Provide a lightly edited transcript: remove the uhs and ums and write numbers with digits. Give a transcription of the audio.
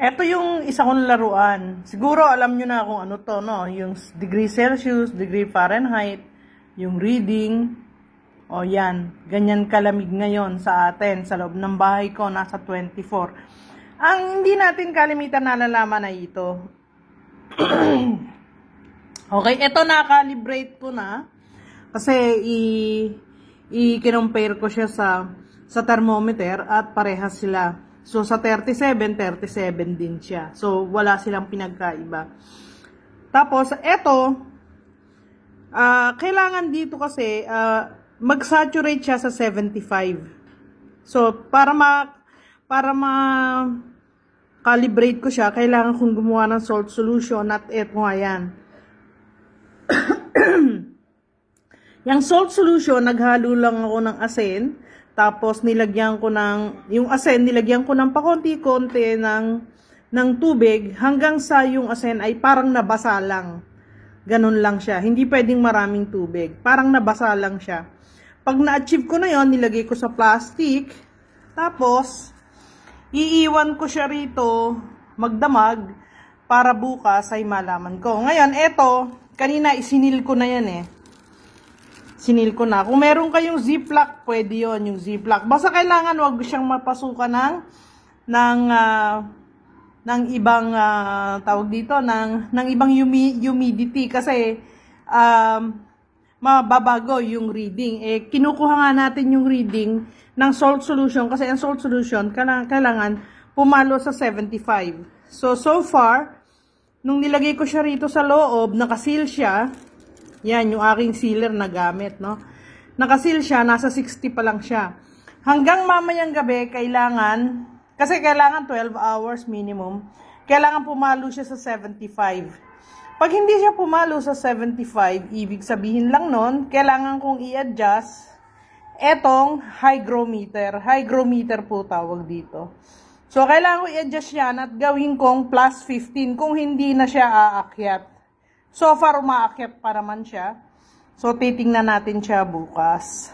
Ito yung isa kong laruan. Siguro alam nyo na kung ano to, no? Yung degree Celsius, degree Fahrenheit, yung reading. O yan, ganyan kalamig ngayon sa atin. Sa loob ng bahay ko, nasa 24. Ang hindi natin kalimitan nalalaman ay ito. Okay, ito na-calibrate ko na. Kasi i-compare ko siya sa thermometer at parehas sila. So, sa 37 din siya. So, wala silang pinagkaiba. Tapos, ito, kailangan dito kasi, mag-saturate siya sa 75. So, para ma-calibrate ko siya, kailangan kong gumawa ng salt solution at ito nga yan. Yung salt solution, naghalo lang ako ng asin. Tapos, nilagyan ko ng, yung asin, nilagyan ko ng pakonti-konti ng tubig hanggang sa yung asin ay parang nabasa lang. Ganun lang siya. Hindi pwedeng maraming tubig. Parang nabasa lang siya. Pag na-achieve ko na yon, nilagay ko sa plastic. Tapos, iiwan ko siya rito magdamag para bukas ay malaman ko. Ngayon, eto, kanina isinil ko na yan eh. Sinil ko na. Kung meron kayong ziplock, pwede yon yung ziplock. Basta kailangan wag siyang mapasukan ng ibang tawag dito, ng ibang humidity kasi mababago yung reading. Eh, kinukuha nga natin yung reading ng salt solution kasi ang salt solution kailangan pumalo sa 75. So far, nung nilagay ko siya rito sa loob, nakaseal siya. Yan, yung aking sealer na gamit, no? Nakaseal siya, nasa 60 pa lang siya. Hanggang mamayang gabi, kasi kailangan 12 hours minimum, kailangan pumalo siya sa 75. Pag hindi siya pumalo sa 75, ibig sabihin lang nun, kailangan kong i-adjust etong hygrometer. Hygrometer po tawag dito. So, kailangan ko i-adjust yan at gawin kong plus 15 kung hindi na siya aakyat. So far, umaakyat pa naman siya. So, titingnan natin siya bukas.